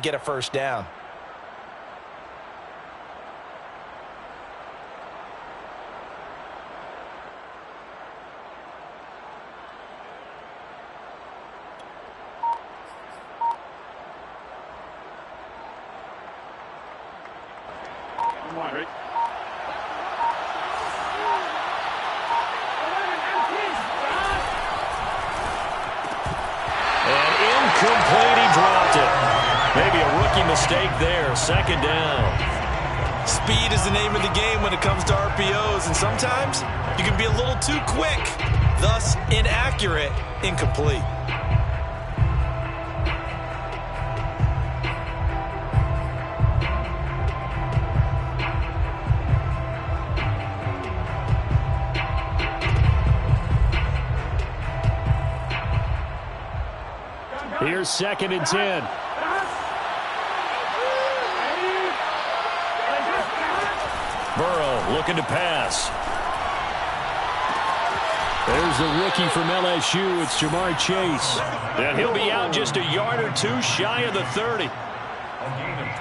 get a first down. Mistake there, second down. Speed is the name of the game when it comes to RPOs, and sometimes you can be a little too quick, thus inaccurate, incomplete. Here's 2nd and 10. Burrow looking to pass. There's the rookie from LSU. It's Ja'Marr Chase. And he'll be out just a yard or two shy of the 30.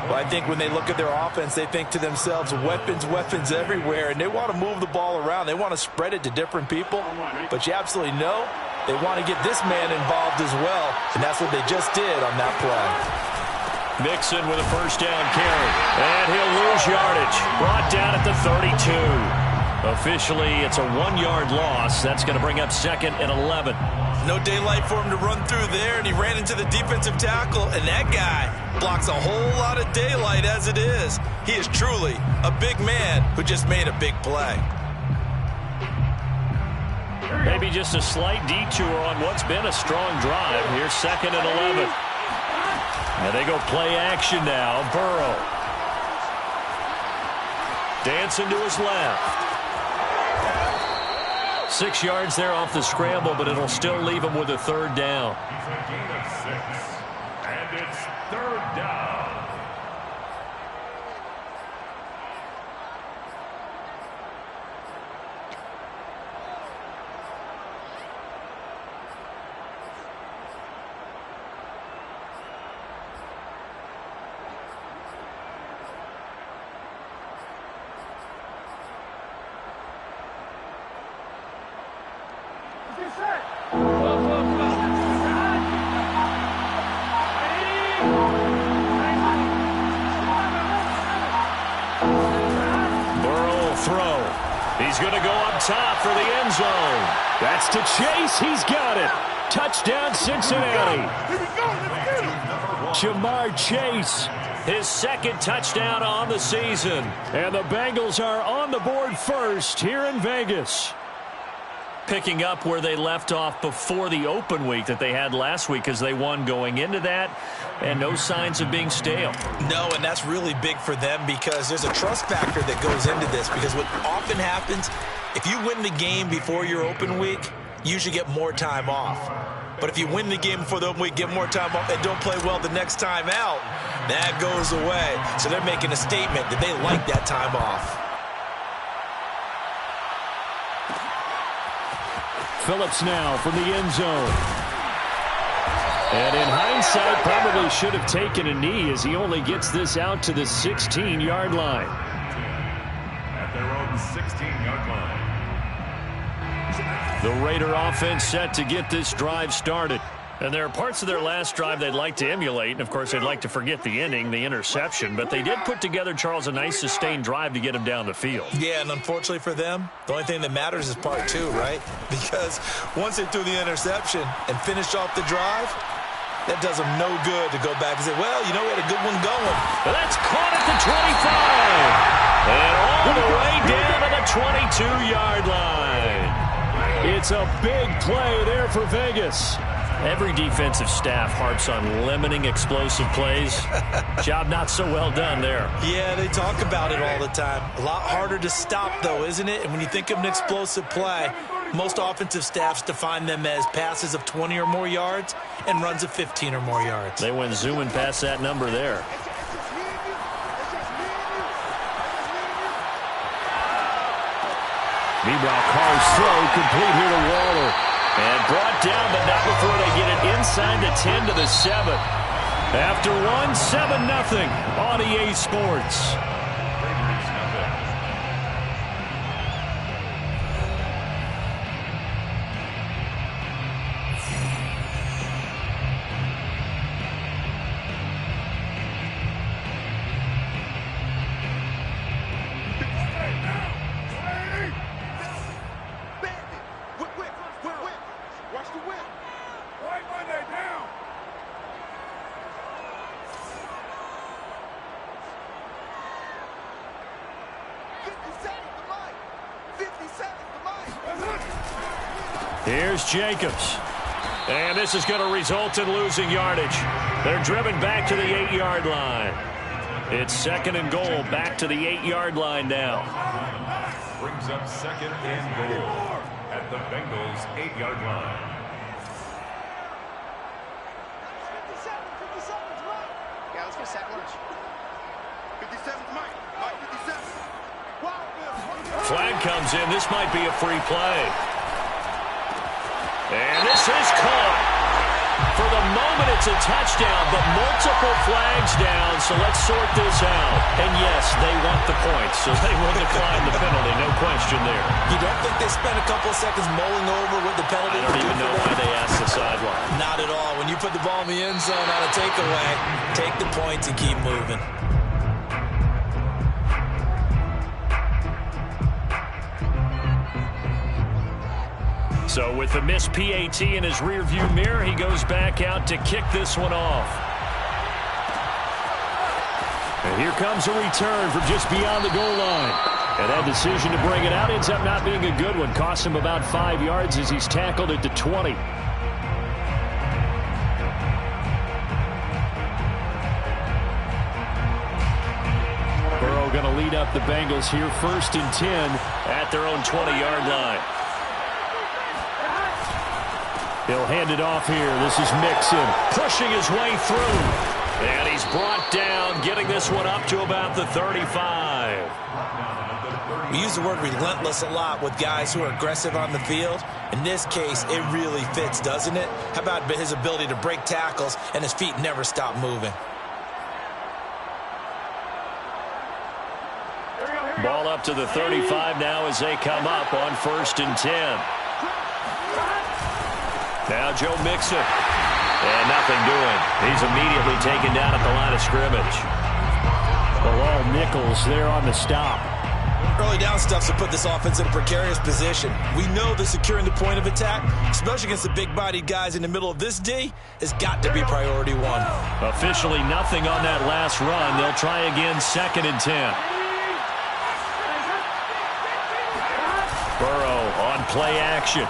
Well, I think when they look at their offense, they think to themselves, weapons everywhere, and they want to move the ball around. They want to spread it to different people, but you absolutely know they want to get this man involved as well, and that's what they just did on that play. Mixon with a first down carry, and he'll lose yardage. Brought down at the 32. Officially, it's a 1-yard loss. That's going to bring up 2nd and 11. No daylight for him to run through there, and he ran into the defensive tackle, and that guy blocks a whole lot of daylight as it is. He is truly a big man who just made a big play. Maybe just a slight detour on what's been a strong drive. Here's 2nd and 11. And they go play action now. Burrow. Dancing to his left. 6 yards there off the scramble, but it'll still leave him with a 3rd down. He's a gain of 6. And it's 3rd down. He's going to go up top for the end zone. That's to Chase. He's got it. Touchdown, Cincinnati. Ja'Marr Chase, his 2nd touchdown on the season. And the Bengals are on the board first here in Vegas. Picking up where they left off before the open week that they had last week as they won going into that, and no signs of being stale. No, and that's really big for them because there's a trust factor that goes into this, because what often happens, if you win the game before your open week, you usually get more time off. But if you win the game before the open week, get more time off, and don't play well the next time out, that goes away. So they're making a statement that they like that time off. Phillips now from the end zone. And in hindsight, probably should have taken a knee as he only gets this out to the 16-yard line. At their own 16-yard line. The Raider offense set to get this drive started. And there are parts of their last drive they'd like to emulate. And, of course, they'd like to forget the ending, the interception. But they did put together, Charles, a nice sustained drive to get him down the field. Yeah, and unfortunately for them, the only thing that matters is part 2, right? Because once they threw the interception and finished off the drive, that does them no good to go back and say, well, you know, we had a good one going. But that's caught at the 25. And all the way down to the 22-yard line. It's a big play there for Vegas. Every defensive staff harps on limiting explosive plays. Job not so well done there. Yeah, they talk about it all the time. A lot harder to stop, though, isn't it? And when you think of an explosive play, most offensive staffs define them as passes of 20 or more yards and runs of 15 or more yards. They went zooming past that number there. Meanwhile, Carr's throw complete here to Waller. And brought down, but not before they get it inside the 10 to the 7. After one, 7-0 on EA Sports. Here's Jacobs. And this is going to result in losing yardage. They're driven back to the 8-yard line. It's 2nd and goal, back to the 8-yard line now. Brings up 2nd and goal at the Bengals' 8-yard line. 57's Mike. Yeah, let's get sack lunch. 57's Mike. Mike 57. Flag comes in. This might be a free play. And this is caught. For the moment, it's a touchdown, but multiple flags down, so let's sort this out. And yes, they want the points, so they will decline the penalty, no question there. You don't think they spent a couple of seconds mulling over what the penalty I don't even know why they asked the sideline. Not at all. When you put the ball in the end zone on a takeaway, take the points and keep moving. So with the missed PAT in his rearview mirror, he goes back out to kick this one off. And here comes a return from just beyond the goal line. And that decision to bring it out ends up not being a good one. Costs him about 5 yards as he's tackled at the 20. Burrow going to lead up the Bengals here 1st and 10 at their own 20-yard line. He'll hand it off here. This is Mixon pushing his way through. And he's brought down, getting this one up to about the 35. We use the word relentless a lot with guys who are aggressive on the field. In this case, it really fits, doesn't it? How about his ability to break tackles and his feet never stop moving? Ball up to the 35 now as they come up on 1st and 10. Now Joe Mixon. And nothing doing. He's immediately taken down at the line of scrimmage. Bilal Nichols there on the stop. Early down stuff to put this offense in a precarious position. We know that securing the point of attack, especially against the big-bodied guys in the middle of this D, has got to be priority one. Officially nothing on that last run. They'll try again 2nd and 10. Burrow on play action.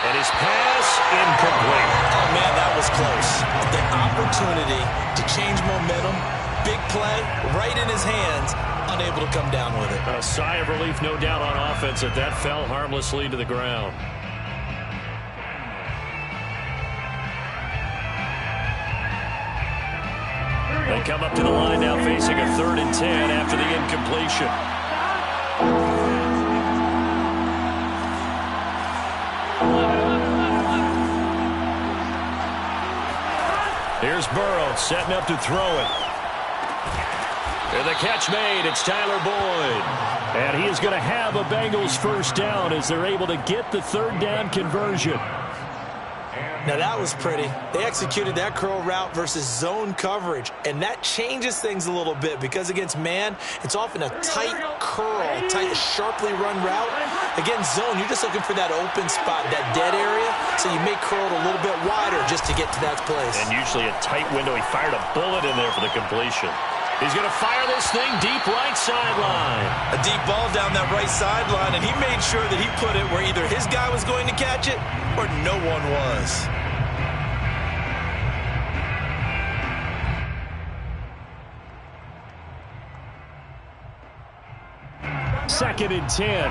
And his pass incomplete. Oh, man, that was close. The opportunity to change momentum, big play, right in his hands, unable to come down with it. A sigh of relief, no doubt, on offense that that fell harmlessly to the ground. They come up to the line now facing a 3rd and 10 after the incompletion. Here's Burrow setting up to throw it. And the catch made. It's Tyler Boyd. And he is going to have a Bengals 1st down as they're able to get the 3rd down conversion. Now that was pretty. They executed that curl route versus zone coverage, and that changes things a little bit because against man, it's often a tight curl, tight, sharply run route. Against zone, you're just looking for that open spot, that dead area, so you may curl it a little bit wider just to get to that place. And usually a tight window. He fired a bullet in there for the completion. He's going to fire this thing deep right sideline. A deep ball down that right sideline, and he made sure that he put it where either his guy was going to catch it or no one was. Second and 10.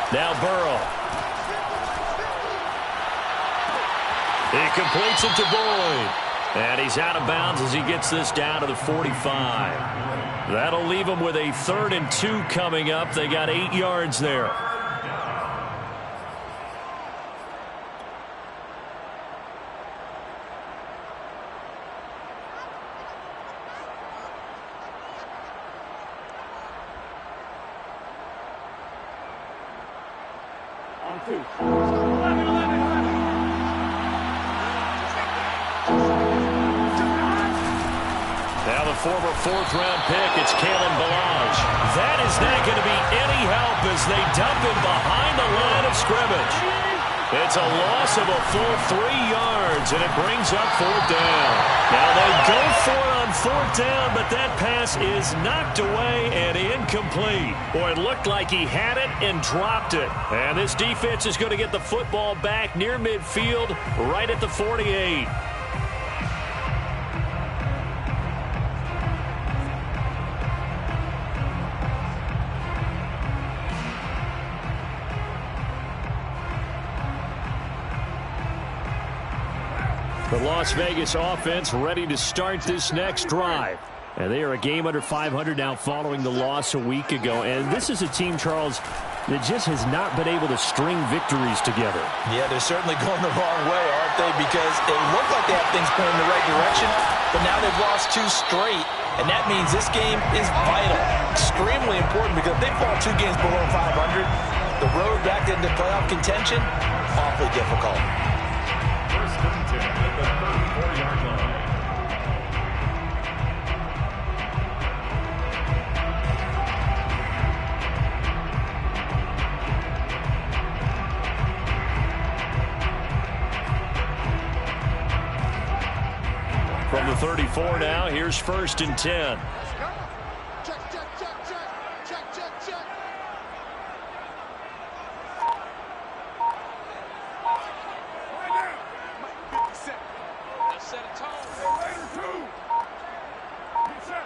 Now Burrow. He completes it to Boyd. And he's out of bounds as he gets this down to the 45. That'll leave him with a 3rd and 2 coming up. They got 8 yards there. Now the former 4th-round pick, it's Kalen Ballage. That is not going to be any help as they dump him behind the line of scrimmage. It's a loss of a full 3 yards, and it brings up 4th down. Now they go for it on 4th down, but that pass is knocked away and incomplete. Boy, it looked like he had it and dropped it. And this defense is going to get the football back near midfield, right at the 48. The Las Vegas offense ready to start this next drive. And they are a game under 500 now following the loss a week ago. And this is a team, Charles, that just has not been able to string victories together. Yeah, they're certainly going the wrong way, aren't they? Because it looked like they have things going in the right direction, but now they've lost 2 straight. And that means this game is vital, extremely important, because if they fall 2 games below 500, the road back into playoff contention, awfully difficult. First and 10 at the 34-yard line. From the 34 now, here's 1st and 10. Check, check, check, check. Check, check, check. Right now. Mike, 50 Cent. Let's set a tone. Later, 2. Get set.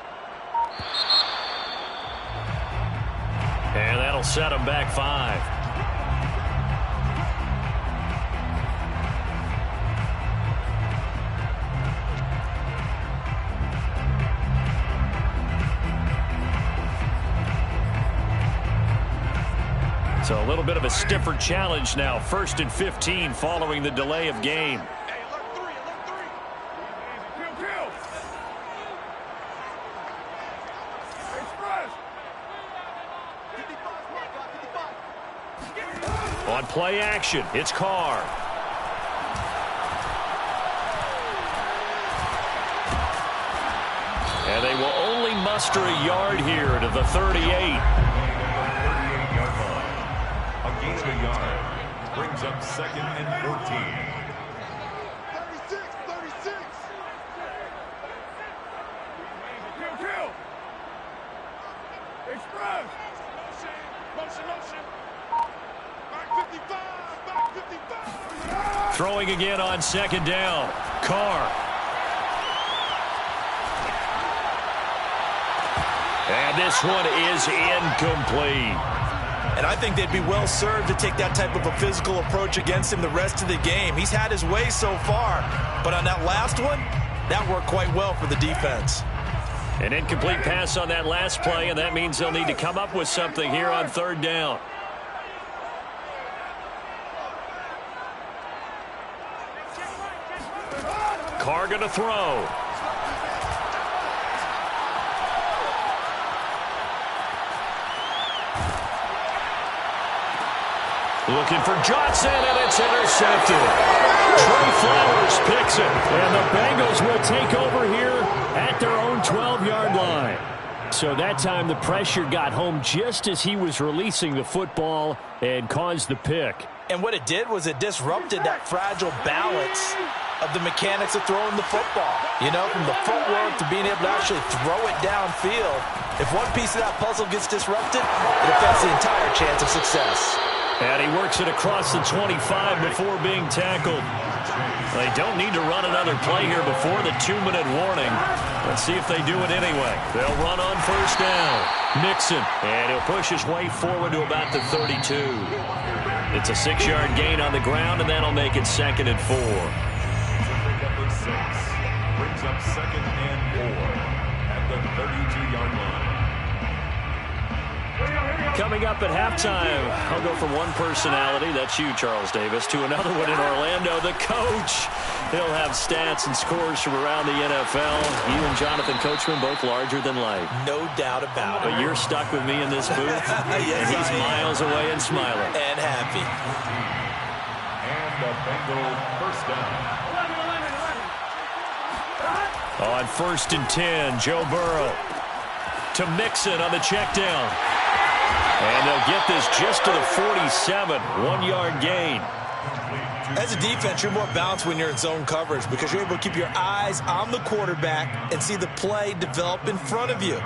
And that'll set him back 5. So a little bit of a stiffer challenge now. 1st and 15 following the delay of game. Hey, alert 3, alert 3. Kill, kill. Express. 55, smart guy, 55. On play action, it's Carr. And they will only muster a yard here to the 38. Against a yard. Brings up 2nd and 14. 36, 36. Kill, kill. Express. Motion, motion. Back 55, back 55. Throwing again on 2nd down. Carr. And this one is incomplete. And I think they'd be well served to take that type of a physical approach against him the rest of the game. He's had his way so far, but on that last one, that worked quite well for the defense. An incomplete pass on that last play, and that means they'll need to come up with something here on 3rd down. Carr going to throw. Looking for Johnson, and it's intercepted. Trey Flowers picks it, and the Bengals will take over here at their own 12-yard line. So that time the pressure got home just as he was releasing the football and caused the pick. And what it did was it disrupted that fragile balance of the mechanics of throwing the football. You know, from the footwork to being able to actually throw it downfield. If one piece of that puzzle gets disrupted, it affects the entire chance of success. And he works it across the 25 before being tackled. They don't need to run another play here before the 2-minute warning. Let's see if they do it anyway. They'll run on 1st down. Mixon, and he'll push his way forward to about the 32. It's a 6-yard gain on the ground, and that'll make it 2nd and 4. Number 6. brings up 2nd and 4 at the 32-yard line. Coming up at halftime, I'll go from one personality, that's you, Charles Davis, to another one in Orlando, the coach. He'll have stats and scores from around the NFL. You and Jonathan Coachman, both larger than life. No doubt about it. But you're stuck with me in this booth, yes, and he's miles away and smiling. And happy. And the Bengals first down. On 1st and 10, Joe Burrow to Mixon on the check down. And they'll get this just to the 47, 1-yard gain. As a defense, you're more balanced when you're in zone coverage because you're able to keep your eyes on the quarterback and see the play develop in front of you.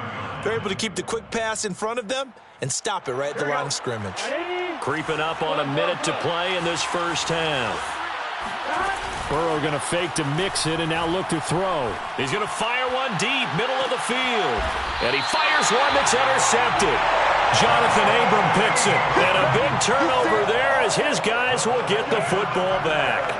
They're able to keep the quick pass in front of them and stop it right at the line of scrimmage. Creeping up on a minute to play in this first half. Burrow going to fake to Mixon and now look to throw. He's going to fire one deep, middle of the field. And he fires one that's intercepted. Jonathan Abram picks it. And a big turnover there as his guys will get the football back.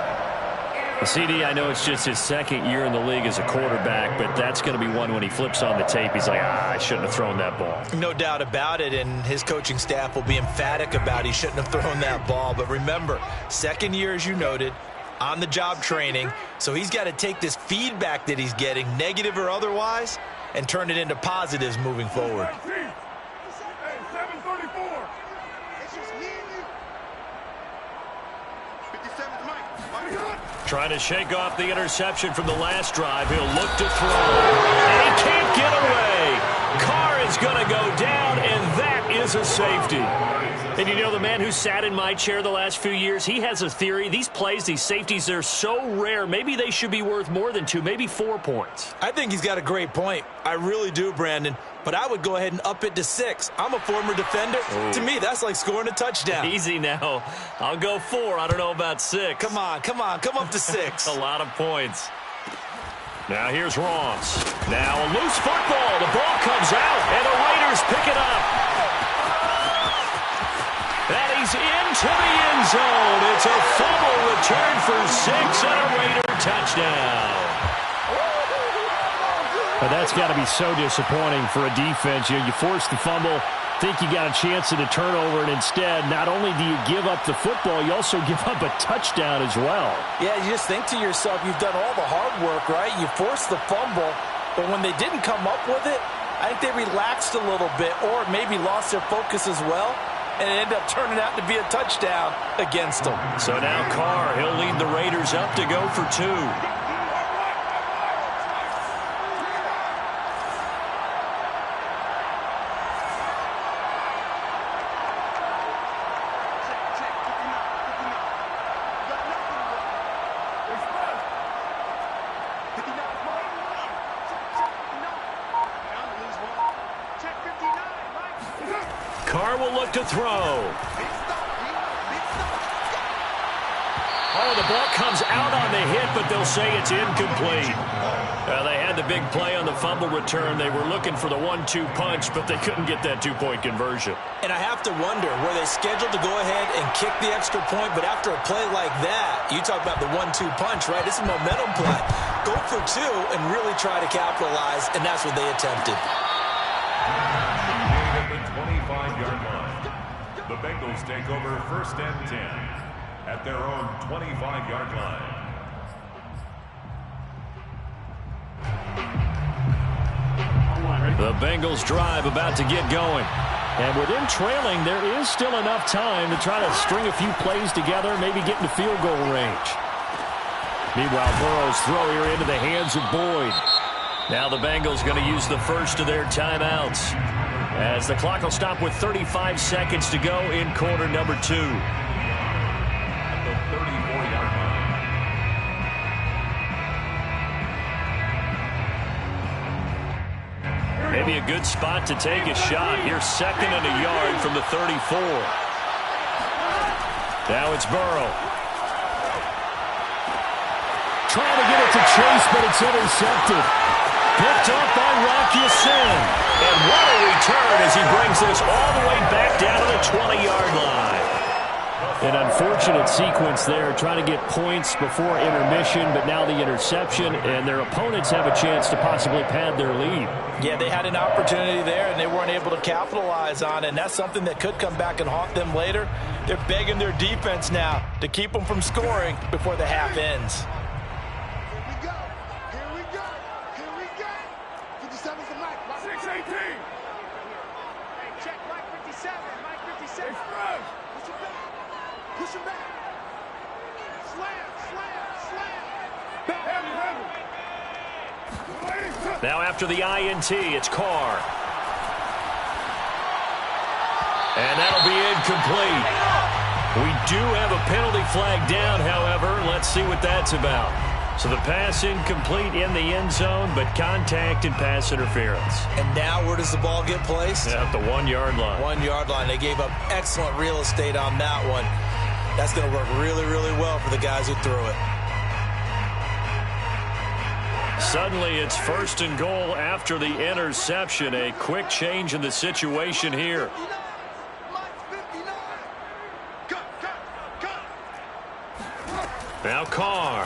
CD, I know it's just his 2nd year in the league as a quarterback, but that's going to be one when he flips on the tape. He's like, I shouldn't have thrown that ball. No doubt about it, and his coaching staff will be emphatic about he shouldn't have thrown that ball. But remember, 2nd year, as you noted, on-the-job training, so he's got to take this feedback that he's getting, negative or otherwise, and turn it into positives moving forward. Trying to shake off the interception from the last drive. He'll look to throw. And he can't get away. Carr is going to go down, and that is a safety. And you know, the man who sat in my chair the last few years, he has a theory. These plays, these safeties, they're so rare. Maybe they should be worth more than 2, maybe 4 points. I think he's got a great point. I really do, Brandon. But I would go ahead and up it to 6. I'm a former defender. Ooh. To me, that's like scoring a touchdown. Easy now. I'll go 4. I don't know about 6. Come on. Come up to 6. A lot of points. Now here's Ross. Now a loose football. The ball comes out, and the Raiders pick it up. And he's into the end zone. It's a fumble return for 6 and a Raider touchdown. But that's got to be so disappointing for a defense. You force the fumble, think you got a chance at a turnover, and instead, not only do you give up the football, you also give up a touchdown as well. Yeah, you just think to yourself, you've done all the hard work, right? You forced the fumble, but when they didn't come up with it, I think they relaxed a little bit or maybe lost their focus as well, and it ended up turning out to be a touchdown against them. So now Carr, he'll lead the Raiders up to go for 2. Carr will look to throw. Oh, the ball comes out on the hit, but they'll say it's incomplete. They had the big play on the fumble return. They were looking for the 1-2 punch, but they couldn't get that 2-point conversion. And I have to wonder, were they scheduled to go ahead and kick the extra point? But after a play like that, you talk about the 1-2 punch, right? It's a momentum play. Go for 2 and really try to capitalize, and that's what they attempted. At the 25-yard line, the Bengals take over 1st and 10 at their own 25-yard line. The Bengals drive about to get going. And with him trailing, there is still enough time to try to string a few plays together, maybe get into field goal range. Meanwhile, Burrow's throw here into the hands of Boyd. Now the Bengals going to use the first of their timeouts, as the clock will stop with 35 seconds to go in quarter number 2. At the 34-yard line. Maybe a good spot to take a shot. Here's 2nd and a yard from the 34. Now it's Burrow. Trying to get it to Chase, but it's intercepted. Picked up by Rock Ya-Sin. And what a return as he brings this all the way back down to the 20-yard line. An unfortunate sequence there, trying to get points before intermission, but now the interception, and their opponents have a chance to possibly pad their lead. Yeah, they had an opportunity there, and they weren't able to capitalize on it, and that's something that could come back and haunt them later. They're begging their defense now to keep them from scoring before the half ends. Here we go. Here we go. Here we go. 57 for Mike. 618. Hey, check Mike 57. Mike 57. Push him back. Push him back. Slam, slam, slam. Heavy, heavy. Now after the INT, it's Carr. And that'll be incomplete. We do have a penalty flag down, however. Let's see what that's about. So the pass incomplete in the end zone, but contact and pass interference. And now where does the ball get placed? At the 1-yard line. 1-yard line. They gave up excellent real estate on that one. That's going to work really, really well for the guys who threw it. Suddenly it's 1st and goal after the interception. A quick change in the situation here. Now Carr.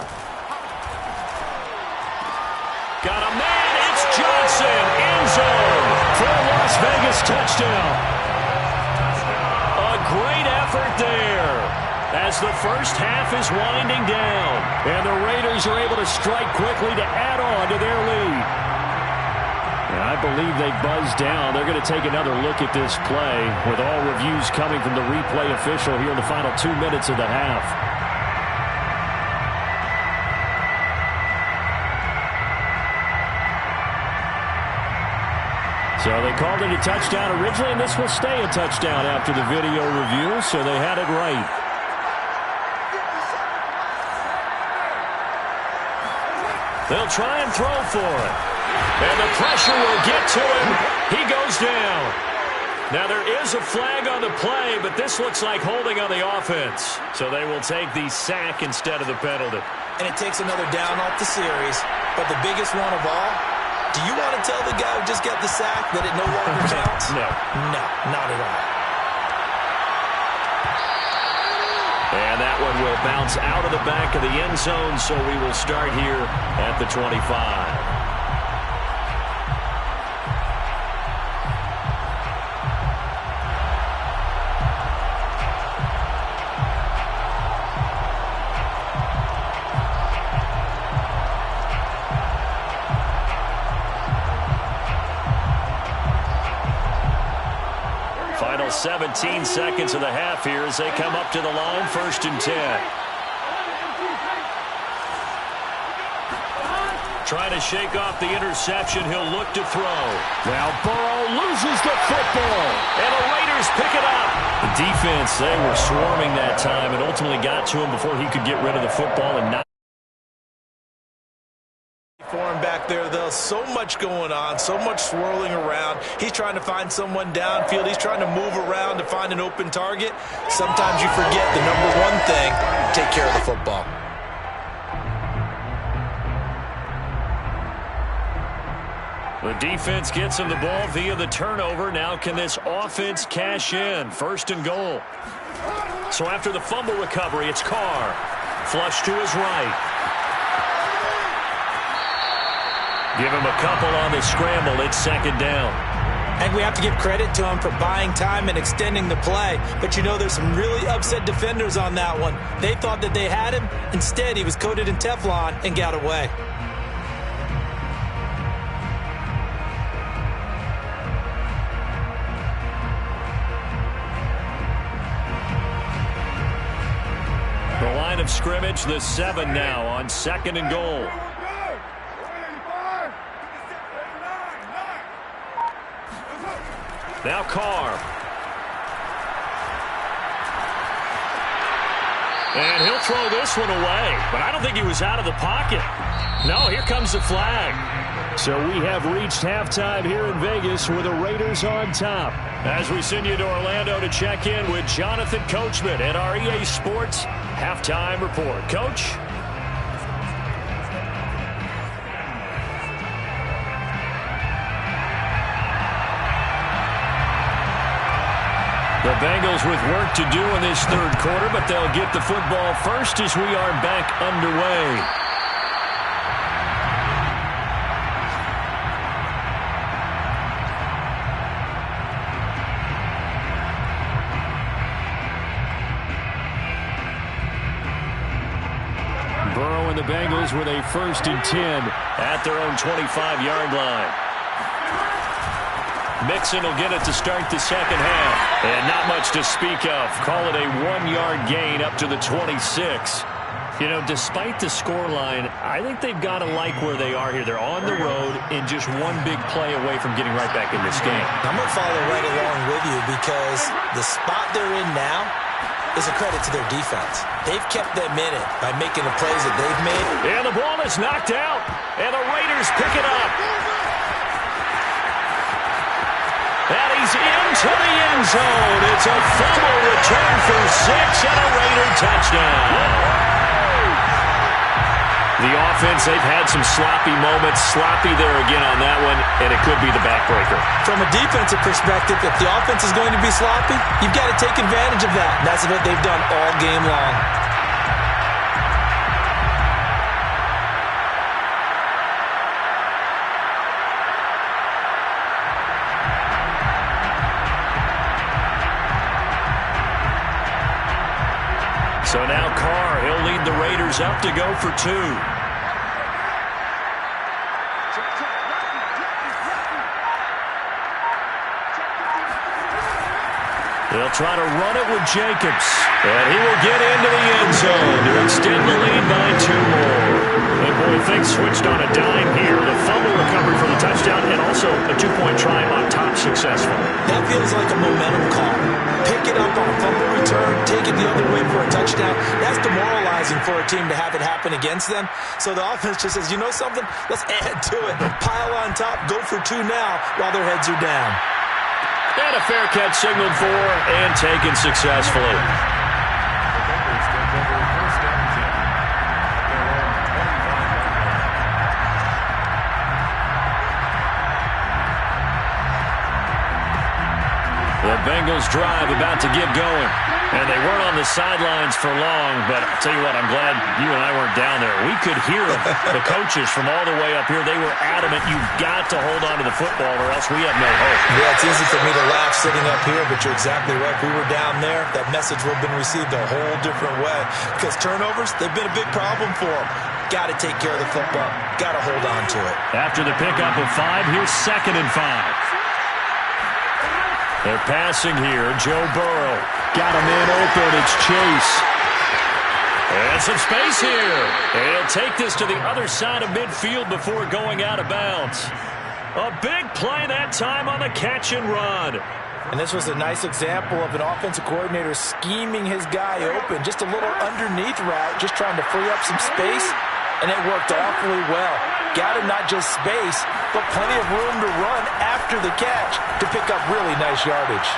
Got a man. It's Johnson. End zone for a Las Vegas touchdown. A great effort there as the first half is winding down. And the Raiders are able to strike quickly to add on to their lead. And I believe they buzzed down. They're going to take another look at this play with all reviews coming from the replay official here in the final 2 minutes of the half. So they called it a touchdown originally, and this will stay a touchdown after the video review, so they had it right. They'll try and throw for it. And the pressure will get to him. He goes down. Now there is a flag on the play, but this looks like holding on the offense. So they will take the sack instead of the penalty. And it takes another down off the series. But the biggest one of all, do you want to tell the guy who just got the sack that it no longer counts? No. No, not at all. And that one will bounce out of the back of the end zone, so we will start here at the 25. Final 17 seconds of the half here as they come up to the line, 1st and 10. Trying to shake off the interception. He'll look to throw. Now Burrow loses the football. And the Raiders pick it up. The defense, they were swarming that time and ultimately got to him before he could get rid of the football and not. For him back there, though, so much going on, so much swirling around. He's trying to find someone downfield. He's trying to move around to find an open target. Sometimes you forget the number one thing, take care of the football. The defense gets him the ball via the turnover. Now can this offense cash in? 1st and goal. So after the fumble recovery, it's Carr. Flush to his right. Give him a couple on the scramble. It's 2nd down. And we have to give credit to him for buying time and extending the play. But you know, there's some really upset defenders on that one. They thought that they had him. Instead, he was coated in Teflon and got away. The line of scrimmage, the 7 now on 2nd and goal. Now Carr. And he'll throw this one away. But I don't think he was out of the pocket. No, here comes the flag. So we have reached halftime here in Vegas with the Raiders on top. As we send you to Orlando to check in with Jonathan Coachman at our EA Sports Halftime Report. Coach? The Bengals with work to do in this third quarter, but they'll get the football first as we are back underway. Burrow and the Bengals with a 1st and 10 at their own 25-yard line. Mixon will get it to start the second half. And not much to speak of. Call it a 1-yard gain up to the 26. You know, despite the scoreline, I think they've got to like where they are here. They're on the road and just one big play away from getting right back in this game. I'm going to follow right along with you because the spot they're in now is a credit to their defense. They've kept them in it by making the plays that they've made. And the ball is knocked out, and the Raiders pick it up. And he's into the end zone. It's a fumble return for 6 and a Raider touchdown. The offense, they've had some sloppy moments. Sloppy there again on that one, and it could be the backbreaker. From a defensive perspective, if the offense is going to be sloppy, you've got to take advantage of that. And that's what they've done all game long. So now Carr, he'll lead the Raiders up to go for 2. They'll try to run it with Jacobs. And he will get into the end zone to extend the lead by 2 more. And boy, things switched on a dime here. The fumble recovery for the touchdown and also a 2-point try on top successful. That feels like a momentum call. Pick it up on a fumble return, take it the other way for a touchdown. That's demoralizing for a team to have it happen against them. So the offense just says, you know something? Let's add to it. Pile on top, go for 2 now while their heads are down. And a fair catch signaled for and taken successfully. The Bengals drive about to get going. And they weren't on the sidelines for long, but I'll tell you what, I'm glad you and I weren't down there. We could hear them, the coaches from all the way up here. They were adamant, you've got to hold on to the football or else we have no hope. Yeah, it's easy for me to laugh sitting up here, but you're exactly right. If we were down there, that message would have been received a whole different way. Because turnovers, they've been a big problem for them. Got to take care of the football. Got to hold on to it. After the pickup of 5, here's 2nd and 5. They're passing here. Joe Burrow. Got a man open. It's Chase. And some space here. He'll take this to the other side of midfield before going out of bounds. A big play that time on the catch and run. And this was a nice example of an offensive coordinator scheming his guy open. Just a little underneath route, just trying to free up some space. And it worked awfully well. Got him not just space, but plenty of room to run after the catch to pick up really nice yardage.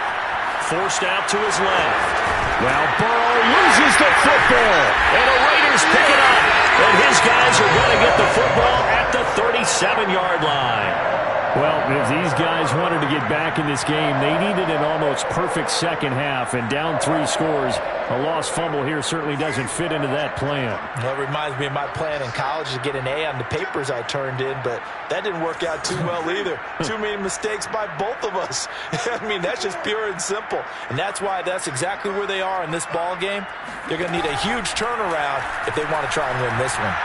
Forced out to his left. Well, Burrow loses the football. And the Raiders pick it up. And his guys are going to get the football at the 37-yard line. Well, if these guys wanted to get back in this game, they needed an almost perfect second half. And down 3 scores, a lost fumble here certainly doesn't fit into that plan. Well, it reminds me of my plan in college to get an A on the papers I turned in, but that didn't work out too well either. Too many mistakes by both of us. I mean, that's just pure and simple. And that's why that's exactly where they are in this ball game. They're going to need a huge turnaround if they want to try and win this one.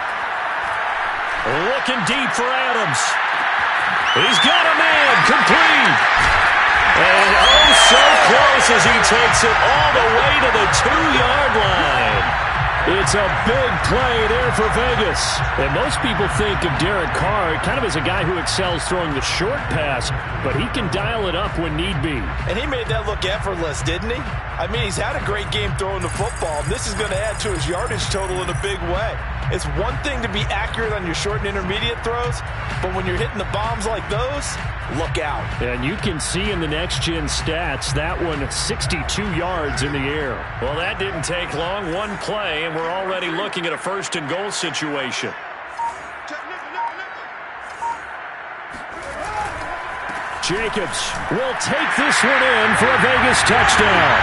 Looking deep for Adams. He's got a man, complete. And oh, so close as he takes it all the way to the 2-yard line. It's a big play there for Vegas. And most people think of Derek Carr kind of as a guy who excels throwing the short pass, but he can dial it up when need be. And he made that look effortless, didn't he? I mean, he's had a great game throwing the football. This is going to add to his yardage total in a big way. It's one thing to be accurate on your short and intermediate throws, but when you're hitting the bombs like those, look out. And you can see in the next-gen stats, that one 62 yards in the air. Well, that didn't take long. One play, and we're already looking at a 1st and goal situation. Jacobs will take this one in for a Vegas touchdown.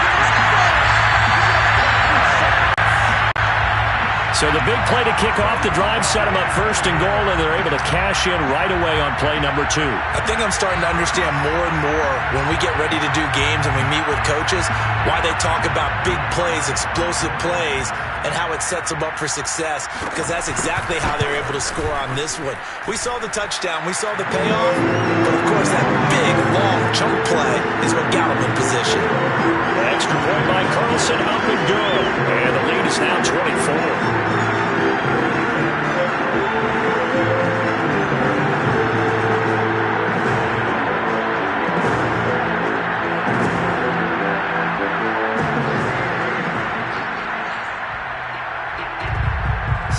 So the big play to kick off the drive set them up first and goal, and they're able to cash in right away on play number 2. I think I'm starting to understand more and more when we get ready to do games and we meet with coaches why they talk about big plays, explosive plays, and how it sets them up for success, because that's exactly how they're able to score on this one. We saw the touchdown. We saw the payoff. But, of course, that big, long chunk play is what got them in position. Extra point by Carlson, up and good. And the lead is now 24.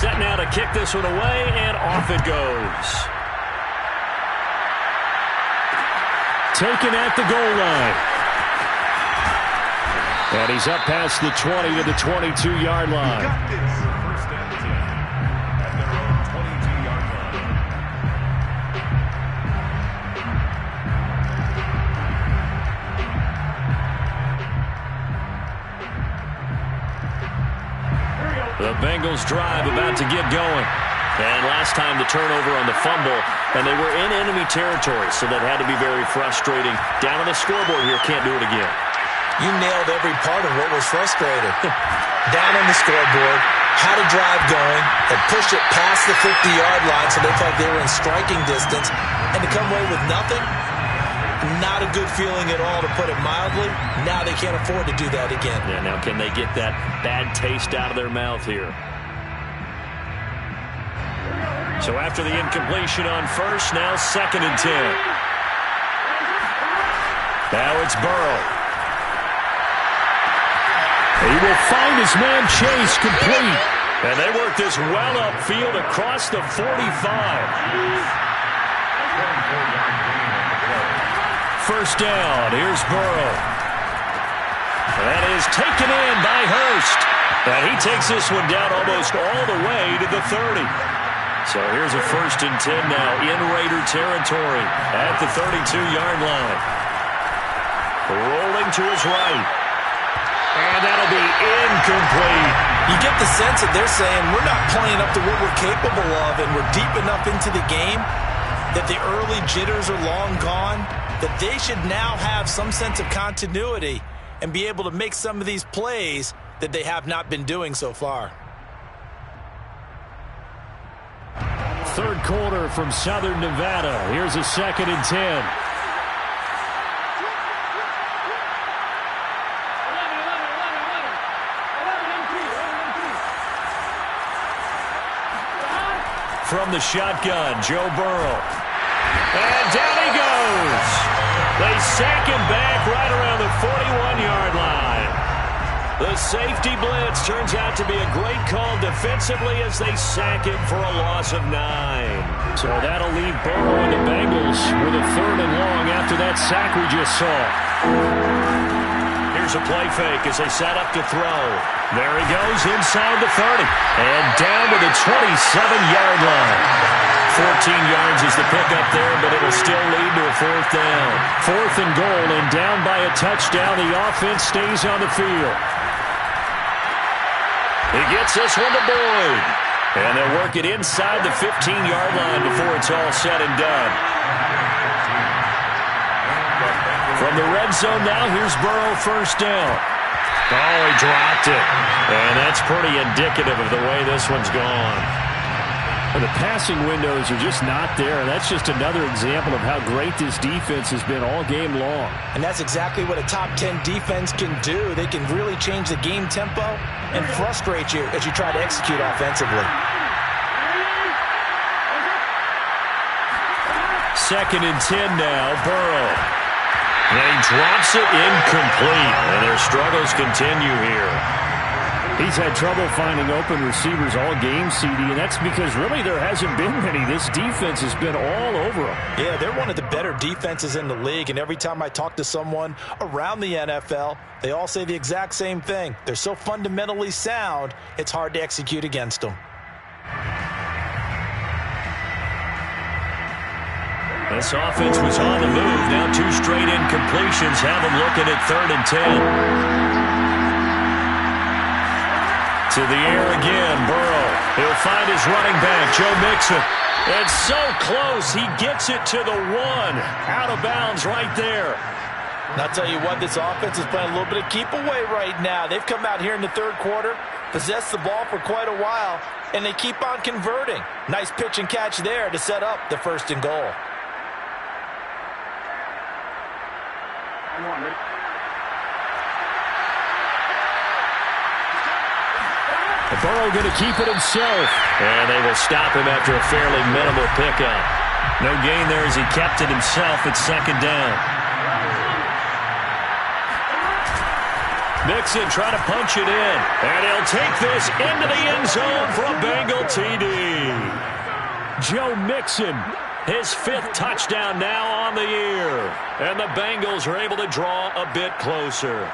Set now to kick this one away, and off it goes. Taken at the goal line. And he's up past the 20 to the 22-yard line. Got this. First and 10 at their own 22-yard line. The Bengals drive about to get going. And last time the turnover on the fumble, and they were in enemy territory, so that had to be very frustrating. Down on the scoreboard here, can't do it again. You nailed every part of what was frustrating. Down on the scoreboard, had a drive going, and pushed it past the 50-yard line so they felt they were in striking distance, and to come away with nothing, not a good feeling at all, to put it mildly. Now they can't afford to do that again. Yeah, now can they get that bad taste out of their mouth here? So after the incompletion on first, now 2nd and 10. Now it's Burrow. He will find his man Chase complete. And they work this well upfield across the 45. First down, here's Burrow. That is taken in by Hurst. And he takes this one down almost all the way to the 30. So here's a 1st and 10 now in Raider territory at the 32-yard line. Rolling to his right. And that'll be incomplete. You get the sense that they're saying we're not playing up to what we're capable of, and we're deep enough into the game that the early jitters are long gone, that they should now have some sense of continuity and be able to make some of these plays that they have not been doing so far. Third quarter from Southern Nevada. Here's a 2nd and 10. From the shotgun, Joe Burrow. And down he goes. They sack him back right around the 41-yard line. The safety blitz turns out to be a great call defensively as they sack him for a loss of 9. So that'll leave Burrow and the Bengals with a 3rd and long after that sack we just saw. Here's a play fake as they set up to throw. There he goes inside the 30 and down to the 27-yard line. 14 yards is the pickup there, but it'll still lead to a 4th down. 4th and goal, and down by a touchdown. The offense stays on the field. He gets this one to Boyd. And they'll work it inside the 15-yard line before it's all said and done. From the red zone now, here's Burrow, 1st down. Oh, he dropped it. And that's pretty indicative of the way this one's gone. And the passing windows are just not there. That's just another example of how great this defense has been all game long. And that's exactly what a top 10 defense can do. They can really change the game tempo and frustrate you as you try to execute offensively. 2nd and 10 now, Burrow. And he drops it incomplete. And their struggles continue here. He's had trouble finding open receivers all game, CD, and that's because really there hasn't been many. This defense has been all over them. Yeah, they're one of the better defenses in the league, and every time I talk to someone around the NFL, they all say the exact same thing. They're so fundamentally sound, it's hard to execute against them. This offense was on the move. Now 2 straight incompletions have them looking at 3rd and 10. To the air again, Burrow. He'll find his running back, Joe Mixon. It's so close. He gets it to the 1. Out of bounds right there. And I'll tell you what, this offense is playing a little bit of keep away right now. They've come out here in the 3rd quarter, possessed the ball for quite a while, and they keep on converting. Nice pitch and catch there to set up the 1st and goal. Burrow going to keep it himself. And they will stop him after a fairly minimal pickup. No gain there as he kept it himself at 2nd down. Mixon trying to punch it in. And he'll take this into the end zone for a Bengal TD. Joe Mixon, his 5th touchdown now on the year. And the Bengals are able to draw a bit closer.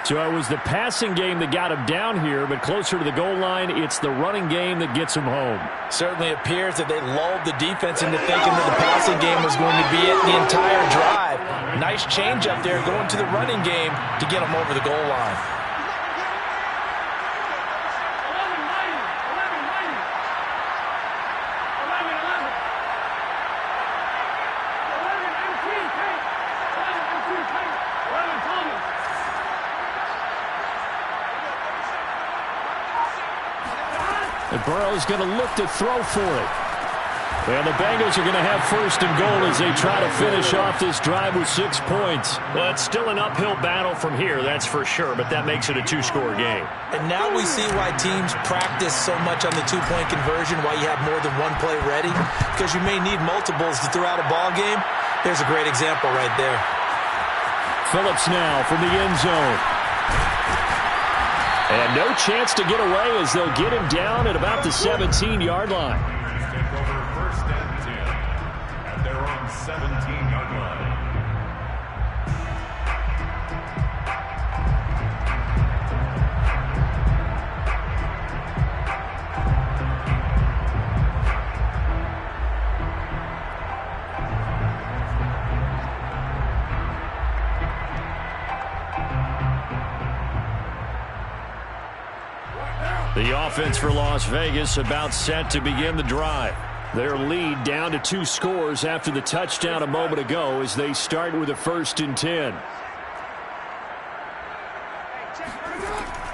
So it was the passing game that got him down here, but closer to the goal line, it's the running game that gets him home. Certainly appears that they lulled the defense into thinking that the passing game was going to be it the entire drive. Nice change up there going to the running game to get them over the goal line. And Burrow's going to look to throw for it. And the Bengals are going to have 1st and goal as they try to finish off this drive with 6 points. Well, it's still an uphill battle from here, that's for sure, but that makes it a 2-score game. And now we see why teams practice so much on the 2-point conversion, why you have more than one play ready, because you may need multiples to throw out a ball game. There's a great example right there. Phillips now from the end zone. And no chance to get away as they'll get him down at about the 17-yard line. Take over 1st and 10 at their own 17-yard line. The offense for Las Vegas about set to begin the drive. Their lead down to 2 scores after the touchdown a moment ago as they start with a 1st and 10.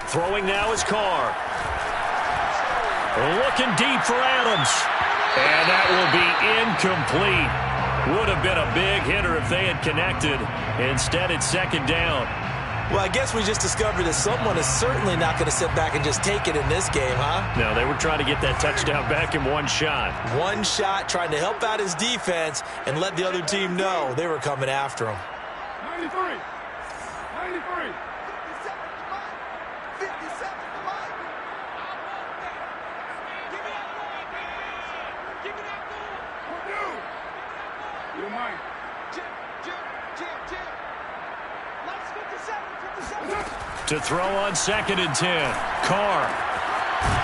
Throwing now is Carr. Looking deep for Adams. And that will be incomplete. Would have been a big hitter if they had connected. Instead, it's 2nd down. Well, I guess we just discovered that someone is certainly not going to sit back and just take it in this game, huh? No, they were trying to get that touchdown back in one shot. One shot, trying to help out his defense and let the other team know they were coming after him. 93. 93. 57. You mind? To throw on 2nd and 10. Carr.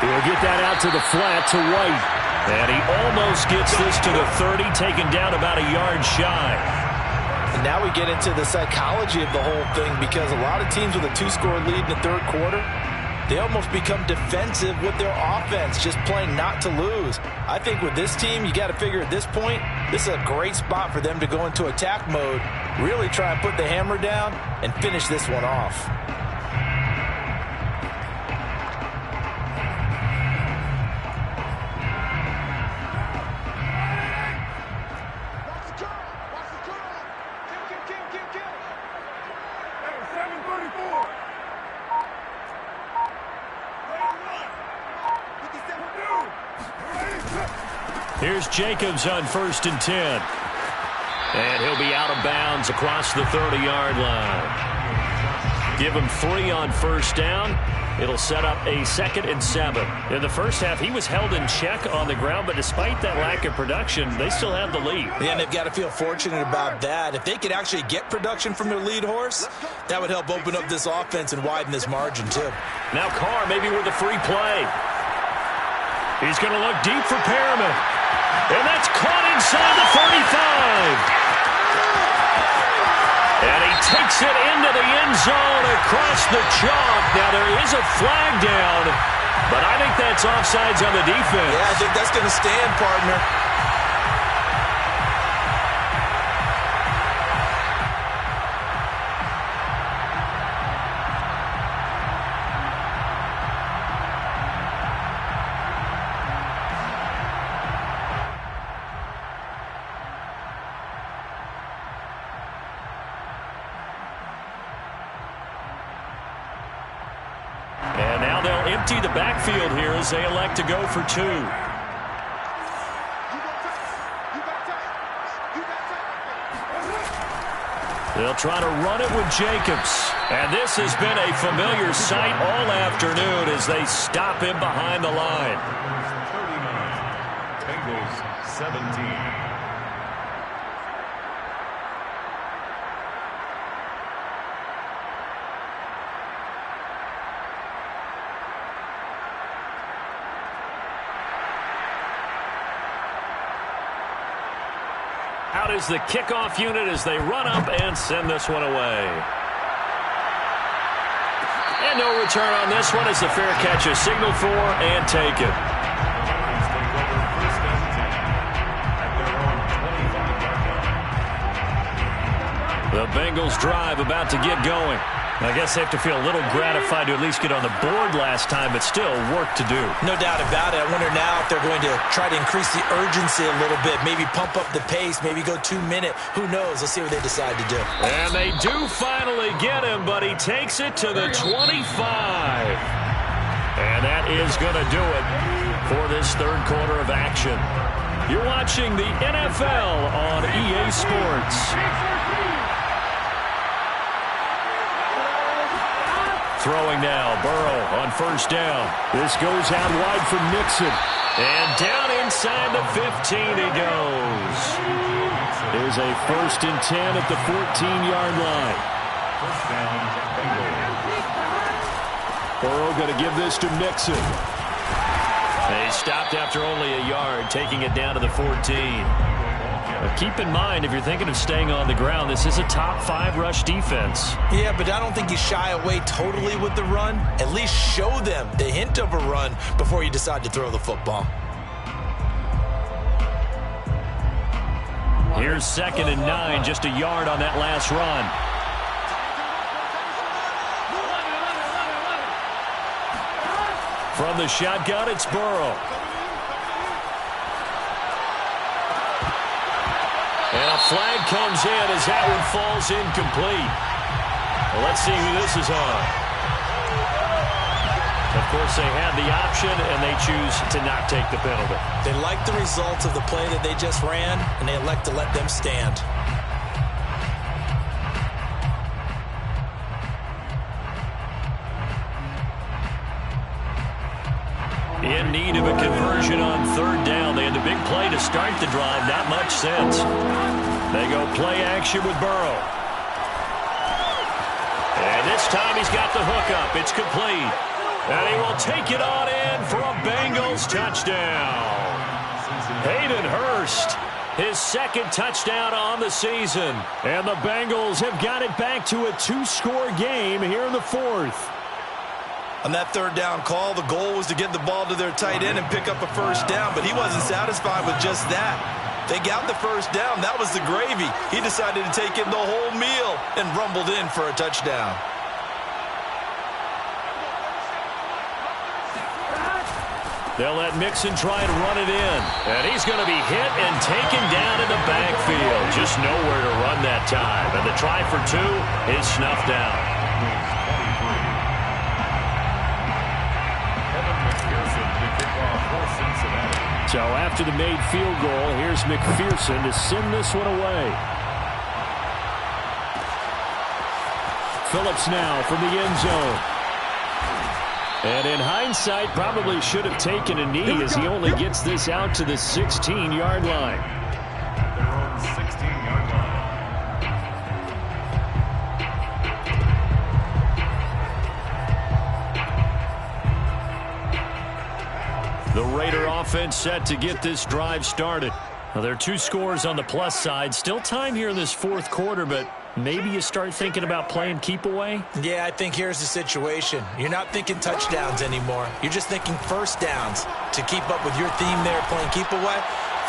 He'll get that out to the flat to White. And he almost gets this to the 30, taken down about a yard shy. And now we get into the psychology of the whole thing, because a lot of teams with a 2-score lead in the 3rd quarter, they almost become defensive with their offense, just playing not to lose. I think with this team, you got to figure at this point, this is a great spot for them to go into attack mode, really try and put the hammer down and finish this one off. Here's Jacobs on 1st and 10. And he'll be out of bounds across the 30-yard line. Give him 3 on 1st down. It'll set up a 2nd and 7. In the first half, he was held in check on the ground, but despite that lack of production, they still have the lead. Yeah, and they've got to feel fortunate about that. If they could actually get production from their lead horse, that would help open up this offense and widen this margin, too. Now Carr maybe with a free play. He's going to look deep for Perriman. And that's caught inside the 35. And he takes it into the end zone across the chalk. Now, there is a flag down, but I think that's offsides on the defense. Yeah, I think that's going to stand, partner. And now they'll empty the backfield here as they elect to go for two. They'll try to run it with Jacobs. And this has been a familiar sight all afternoon as they stop him behind the line. 39. Bengals 17. Out is the kickoff unit as they run up and send this one away. And no return on this one as the fair catch is signaled for and taken. The Bengals drive about to get going. I guess they have to feel a little gratified to at least get on the board last time, but still work to do. No doubt about it. I wonder now if they're going to try to increase the urgency a little bit, maybe pump up the pace, maybe go 2 minute. Who knows? Let's see what they decide to do. And they do finally get him, but he takes it to the 25. And that is going to do it for this third quarter of action. You're watching the NFL on EA Sports. Throwing now, Burrow on first down. This goes out wide for Mixon. And down inside the 15 he goes. There's a 1st and 10 at the 14-yard line. First down, Bengals. Burrow going to give this to Mixon. They stopped after only a yard, taking it down to the 14. But keep in mind, if you're thinking of staying on the ground, this is a top 5 rush defense. Yeah, but I don't think you shy away totally with the run. At least show them the hint of a run before you decide to throw the football. Here's 2nd and 9, just a yard on that last run. From the shotgun, it's Burrow. And a flag comes in as that one falls incomplete. Well, let's see who this is on. Of course, they had the option, and they choose to not take the penalty. They like the results of the play that they just ran, and they elect to let them stand. In need of a conversion on 3rd down. They had the big play to start the drive. Not much sense. They go play action with Burrow. And this time he's got the hook up. It's complete. And he will take it on in for a Bengals touchdown. Hayden Hurst, his 2nd touchdown on the season. And the Bengals have got it back to a 2-score game here in the 4th. On that 3rd down call, the goal was to get the ball to their tight end and pick up a 1st down, but he wasn't satisfied with just that. They got the 1st down. That was the gravy. He decided to take in the whole meal and rumbled in for a touchdown. They'll let Mixon try and run it in. And he's going to be hit and taken down in the backfield. Just nowhere to run that time. And the try for 2 is snuffed out. So after the made field goal, here's McPherson to send this one away. Phillips now from the end zone. And in hindsight, probably should have taken a knee as he only gets this out to the 16-yard line. Their own 16-yard line. The Raider offense set to get this drive started. Well, there are 2 scores on the plus side. Still time here in this fourth quarter, but maybe you start thinking about playing keep away? Yeah, I think here's the situation. You're not thinking touchdowns anymore. You're just thinking first downs. To keep up with your theme there, playing keep away,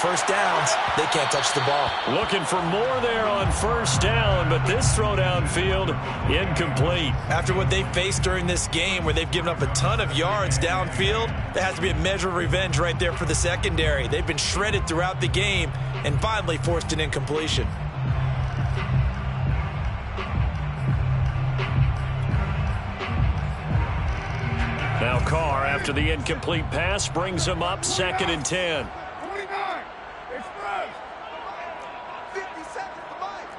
first downs, they can't touch the ball. Looking for more there on first down, but this throw downfield, incomplete. After what they faced during this game where they've given up a ton of yards downfield, there has to be a measure of revenge right there for the secondary. They've been shredded throughout the game and finally forced an incompletion. Now Carr, after the incomplete pass, brings him up 2nd and 10. 29. Express. 50 seconds to Mike.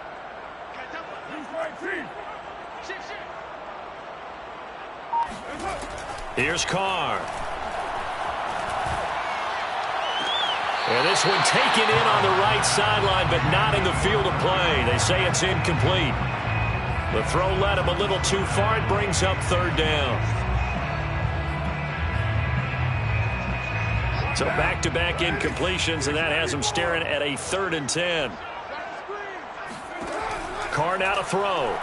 Use right team. Here's Carr. And this one taken in on the right sideline, but not in the field of play. They say it's incomplete. The throw led him a little too far. It brings up 3rd down. So back-to-back incompletions, and that has him staring at a 3rd and 10. Carr now to throw.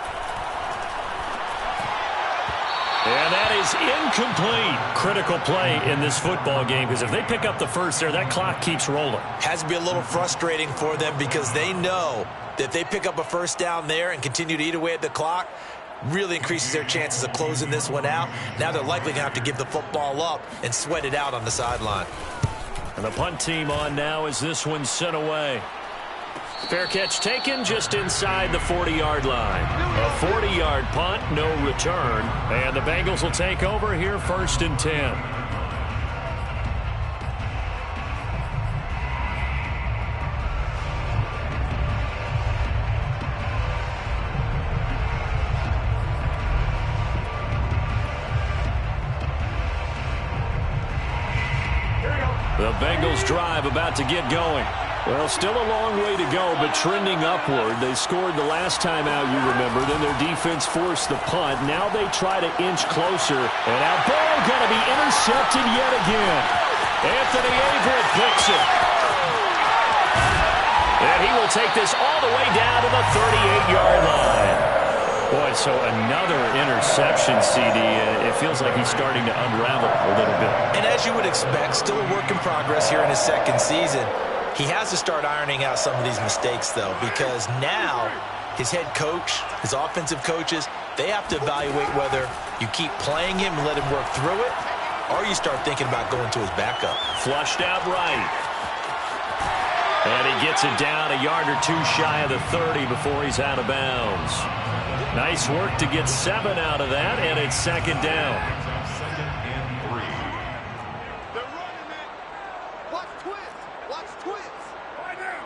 And that is incomplete. Critical play in this football game, because if they pick up the first there, that clock keeps rolling. Has to be a little frustrating for them because they know that if they pick up a first down there and continue to eat away at the clock, really increases their chances of closing this one out. Now they're likely going to have to give the football up and sweat it out on the sideline. And the punt team on now as this one's sent away. Fair catch taken just inside the 40-yard line. A 40-yard punt, no return. And the Bengals will take over here 1st and 10. The Bengals drive about to get going. Well, still a long way to go, but trending upward. They scored the last time out, you remember. Then their defense forced the punt. Now they try to inch closer. And now ball going to be intercepted yet again. Anthony Averett picks it. And he will take this all the way down to the 38-yard line. Boy, so another interception, CD. It feels like he's starting to unravel a little bit. And as you would expect, still a work in progress here in his 2nd season. He has to start ironing out some of these mistakes, though, because now his head coach, his offensive coaches, they have to evaluate whether you keep playing him and let him work through it, or you start thinking about going to his backup. Flushed out right. And he gets it down a yard or 2 shy of the 30 before he's out of bounds. Nice work to get 7 out of that, and it's 2nd down. 2nd and 3. They're running it. Watch twist. Watch twist. Right now.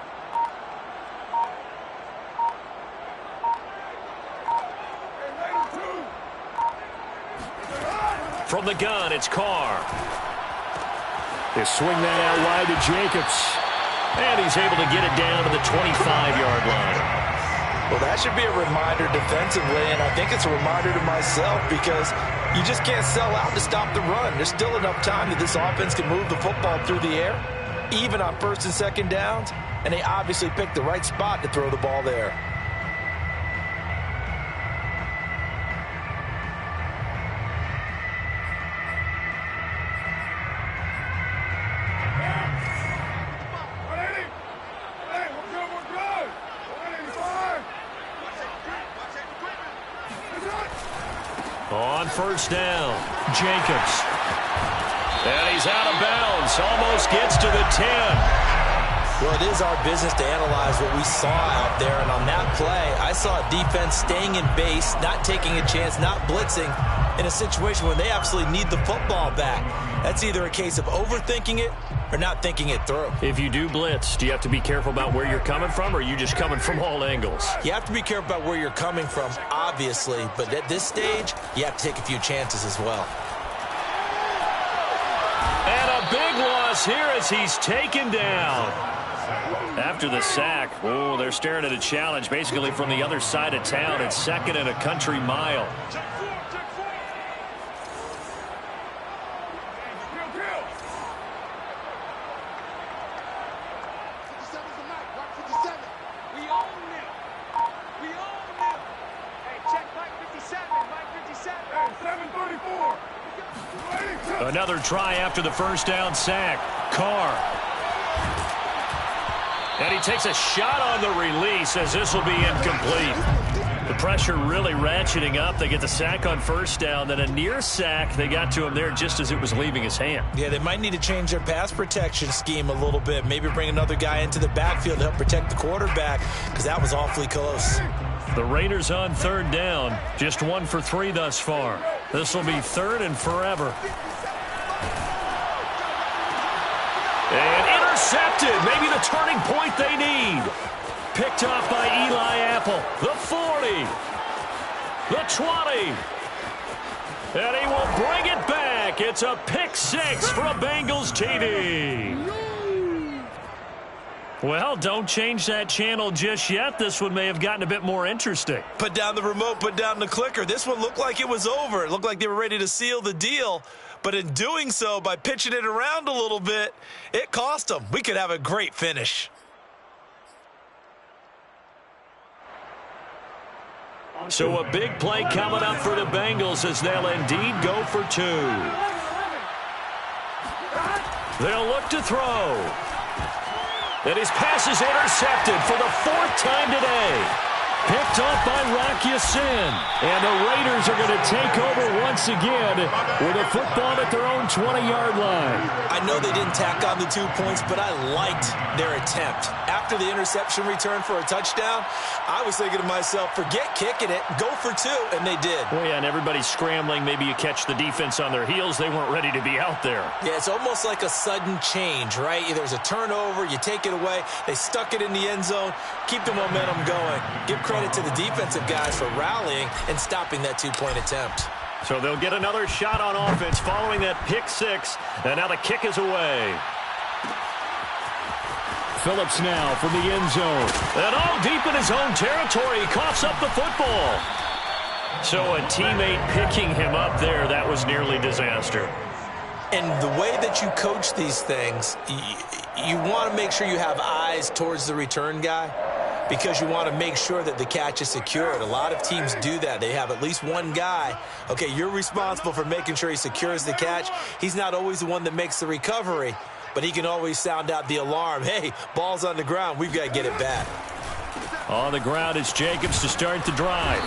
From the gun, it's Carr. They swing that out wide to Jacobs. And he's able to get it down to the 25-yard line. Well, that should be a reminder defensively, and I think it's a reminder to myself because you just can't sell out to stop the run. There's still enough time that this offense can move the football through the air, even on 1st and 2nd downs, and they obviously picked the right spot to throw the ball there. On 1st down, Jacobs. And he's out of bounds. Almost gets to the 10. Well, it is our business to analyze what we saw out there. And on that play, I saw a defense staying in base, not taking a chance, not blitzing in a situation where they absolutely need the football back. That's either a case of overthinking it or not thinking it through. If you do blitz, do you have to be careful about where you're coming from, or are you just coming from all angles? You have to be careful about where you're coming from, obviously. But at this stage, you have to take a few chances as well. And a big loss here as he's taken down. After the sack, oh, they're staring at a challenge basically from the other side of town. It's 2nd and a country mile. Another try after the first down sack. Carr. And he takes a shot on the release as this will be incomplete. The pressure really ratcheting up. They get the sack on first down, then a near sack. They got to him there just as it was leaving his hand. Yeah, they might need to change their pass protection scheme a little bit. Maybe bring another guy into the backfield to help protect the quarterback, because that was awfully close. The Raiders on third down. Just 1 for 3 thus far. This will be third and forever. And intercepted. Maybe the turning point they need. Picked off by Eli Apple. The 40. The 20. And he will bring it back. It's a pick 6 for a Bengals TD. Well, don't change that channel just yet. This one may have gotten a bit more interesting. Put down the remote, put down the clicker. This one looked like it was over. It looked like they were ready to seal the deal. But in doing so, by pitching it around a little bit, it cost them. We could have a great finish. So a big play coming up for the Bengals as they'll indeed go for 2. They'll look to throw. And his pass is intercepted for the 4th time today. Picked off by Rock Ya-Sin. And the Raiders are going to take over once again with a football at their own 20-yard line. I know they didn't tack on the 2 points, but I liked their attempt. After the interception return for a touchdown, I was thinking to myself, forget kicking it, go for 2, and they did. Well, yeah, and everybody's scrambling. Maybe you catch the defense on their heels. They weren't ready to be out there. Yeah, it's almost like a sudden change, right? There's a turnover, you take it away, they stuck it in the end zone, keep the momentum going. Give credit to the defensive guys for rallying and stopping that 2-point attempt. So they'll get another shot on offense following that pick 6, and now the kick is away. Phillips now from the end zone. And all deep in his own territory. He coughs up the football. So a teammate picking him up there, that was nearly disaster. And the way that you coach these things, you want to make sure you have eyes towards the return guy, because you want to make sure that the catch is secured. A lot of teams do that. They have at least one guy. Okay, you're responsible for making sure he secures the catch. He's not always the one that makes the recovery, but he can always sound out the alarm. Hey, ball's on the ground. We've got to get it back. On the ground, it's Jacobs to start the drive.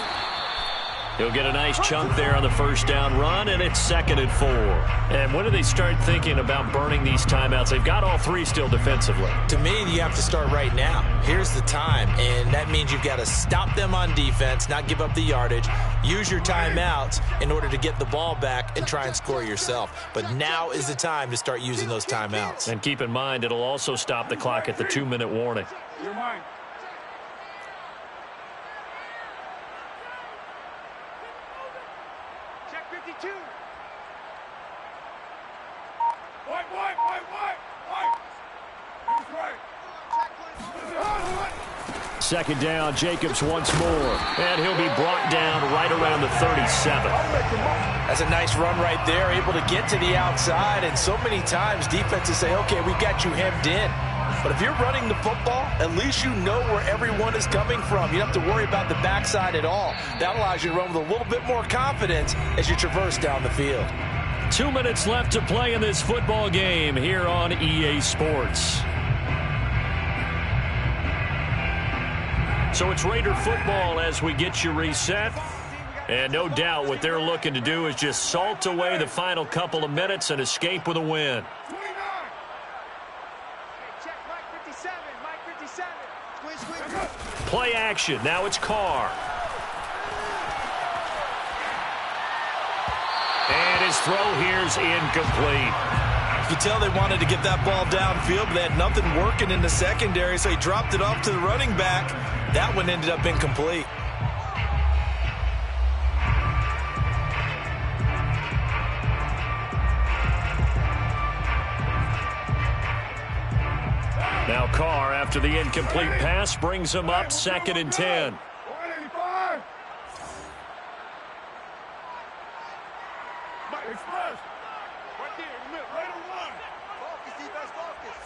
He'll get a nice chunk there on the first down run, and it's 2nd and 4. And when do they start thinking about burning these timeouts? They've got all 3 still defensively. To me, you have to start right now. Here's the time, and that means you've got to stop them on defense, not give up the yardage, use your timeouts in order to get the ball back and try and score yourself. But now is the time to start using those timeouts. And keep in mind, it'll also stop the clock at the 2-minute warning. You're mine. Check 52. White. He's right. 2nd down, Jacobs once more. And he'll be brought down right around the 37. That's a nice run right there, able to get to the outside. And so many times defenses say, okay, we got you hemmed in. But if you're running the football, at least you know where everyone is coming from. You don't have to worry about the backside at all. That allows you to run with a little bit more confidence as you traverse down the field. 2 minutes left to play in this football game here on EA Sports. So it's Raider football as we get you reset. And no doubt what they're looking to do is just salt away the final couple of minutes and escape with a win. Check Mike 57. Mike 57. Squeeze. Play action. Now it's Carr. And his throw here's incomplete. You can tell they wanted to get that ball downfield, but they had nothing working in the secondary, so he dropped it off to the running back. That one ended up incomplete. Now Carr, after the incomplete pass, brings him up 2nd and 10. 185. Mike Express. Right there in the middle. Right on line. Focus, defense, focus.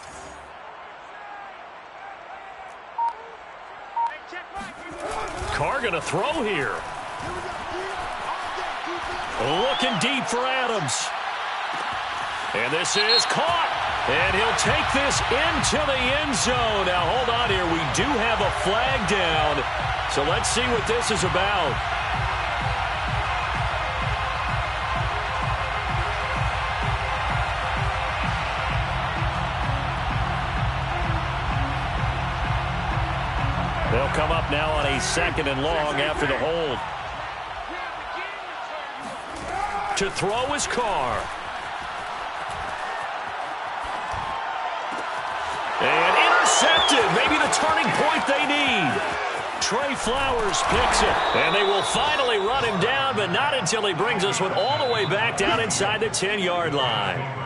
Hey, check Mike. Carr going to throw here. Looking deep for Adams. And this is caught. And he'll take this into the end zone. Now, hold on here. We do have a flag down. So let's see what this is about. They'll come up now on a 2nd and long after the hold. To throw is Carr. And intercepted. Maybe the turning point they need. Trey Flowers picks it. And they will finally run him down, but not until he brings us one all the way back down inside the 10-yard line.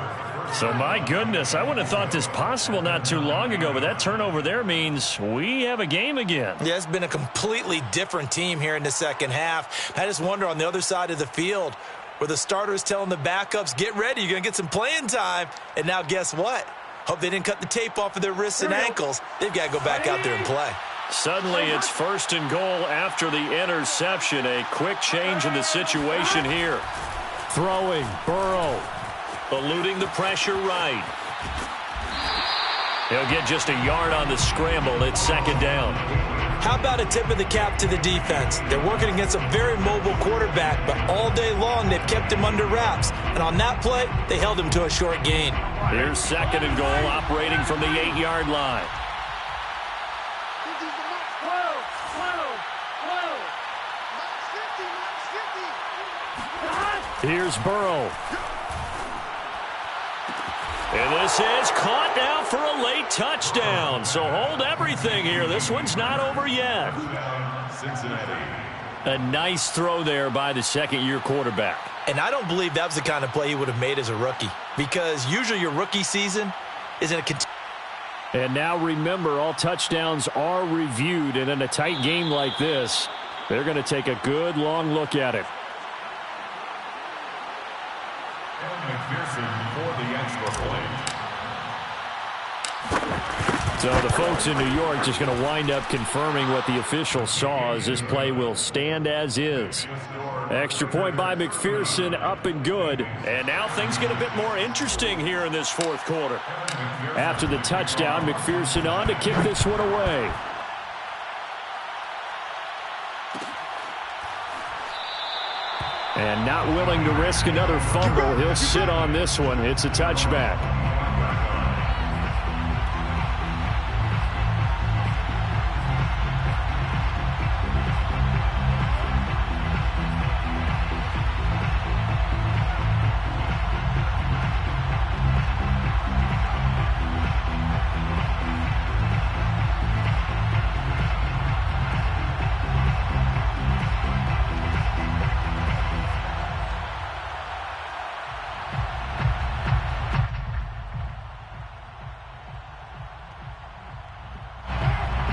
So, my goodness, I wouldn't have thought this possible not too long ago, but that turnover there means we have a game again. Yeah, it's been a completely different team here in the second half. I just wonder on the other side of the field where the starters telling the backups, get ready, you're going to get some playing time. And now guess what? Hope they didn't cut the tape off of their wrists and ankles. They've got to go back out there and play. Suddenly it's 1st and goal after the interception. A quick change in the situation here. Throwing, Burrow. Eluding the pressure right. He'll get just a yard on the scramble. It's 2nd down. How about a tip of the cap to the defense? They're working against a very mobile quarterback, but all day long they've kept him under wraps. And on that play, they held him to a short gain. Here's 2nd and goal, operating from the 8-yard line. Here's Burrow. And this is caught now for a late touchdown. So hold everything here. This one's not over yet. A nice throw there by the 2nd-year quarterback. And I don't believe that was the kind of play he would have made as a rookie, because usually your rookie season isn't a And now remember, all touchdowns are reviewed, and in a tight game like this, they're going to take a good long look at it. McPherson for the extra point. So the folks in New York just going to wind up confirming what the official saw, as this play will stand as is. Extra point by McPherson, up and good. And now things get a bit more interesting here in this 4th quarter. After the touchdown, McPherson on to kick this one away. And not willing to risk another fumble. He'll sit on this one. It's a touchback.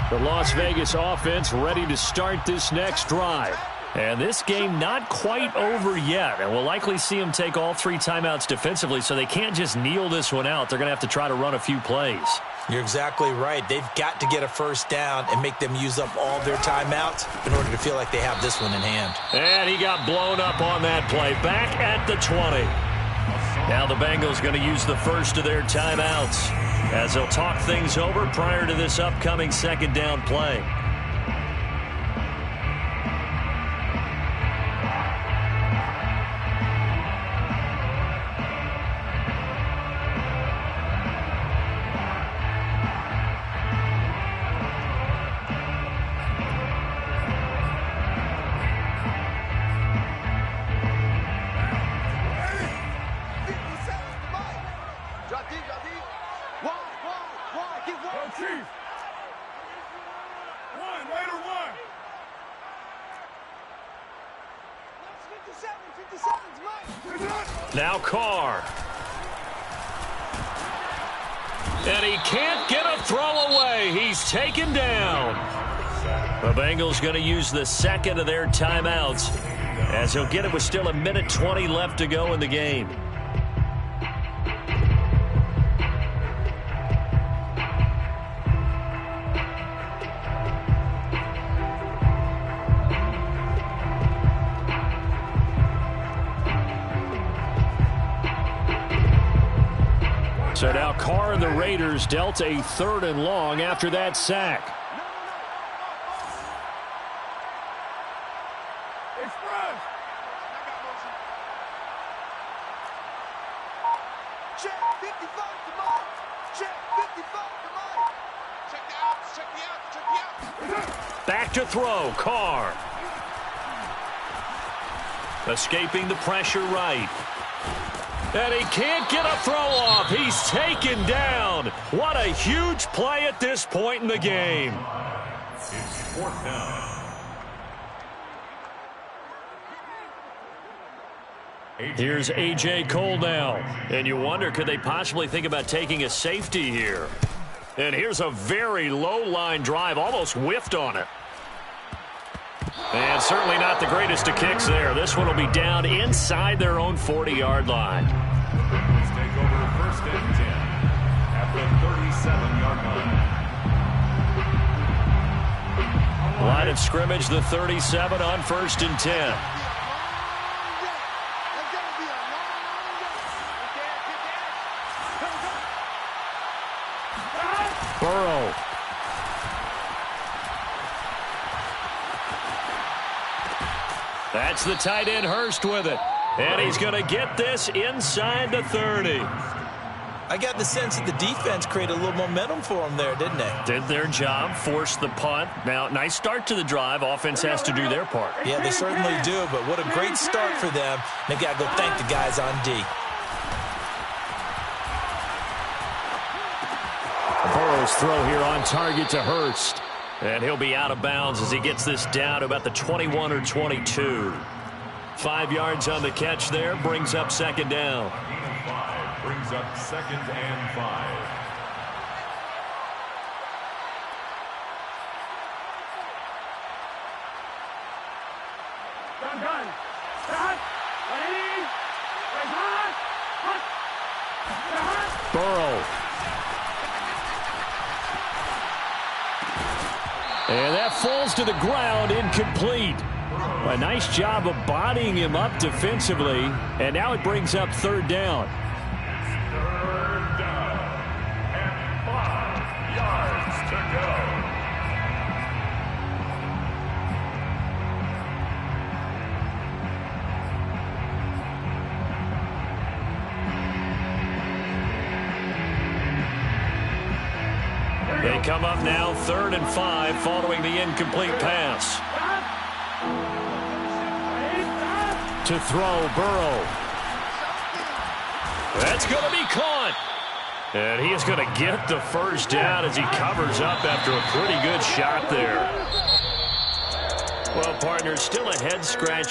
The Las Vegas offense ready to start this next drive. And this game not quite over yet. And we'll likely see them take all 3 timeouts defensively, so they can't just kneel this one out. They're going to have to try to run a few plays. You're exactly right. They've got to get a first down and make them use up all their timeouts in order to feel like they have this one in hand. And he got blown up on that play. Back at the 20. Now the Bengals going to use the first of their timeouts as they'll talk things over prior to this upcoming 2nd down play. Now Carr. And he can't get a throw away. He's taken down. The Bengals going to use the 2nd of their timeouts, as he'll get it with still 1:20 left to go in the game. So now Carr and the Raiders dealt a 3rd and long after that sack. Check 55 to Mike. Check 55 to Mike. Check the outs. Check the outs. Check the outs. Back to throw, Carr. Escaping the pressure right. And he can't get a throw off. He's taken down. What a huge play at this point in the game. It's 4th down. Here's A.J. Cole now. And you wonder, could they possibly think about taking a safety here? And here's a very low-line drive, almost whiffed on it. And certainly not the greatest of kicks there. This one will be down inside their own 40-yard line. Bengals take over 1st and 10 at the 37-yard line. Line of scrimmage, the 37 on 1st and 10. Burrow. That's the tight end Hurst with it. And he's going to get this inside the 30. I got the sense that the defense created a little momentum for them there, didn't they? Did their job, forced the punt. Now, nice start to the drive. Offense has to do their part. Yeah, they certainly do, but what a great start for them. They've got to go thank the guys on D. Burrow's throw here on target to Hurst. And he'll be out of bounds as he gets this down to about the 21 or 22. 5 yards on the catch there, brings up 2nd down. 5 brings up 2nd and 5. Burrow. And that falls to the ground, incomplete. A nice job of bodying him up defensively, and now it brings up 3rd down. 3rd down and 5 yards to go. They come up now 3rd and 5 following the incomplete pass. To throw, Burrow. That's going to be caught. And he is going to get the 1st down as he covers up after a pretty good shot there. Well, partner, still a head scratch.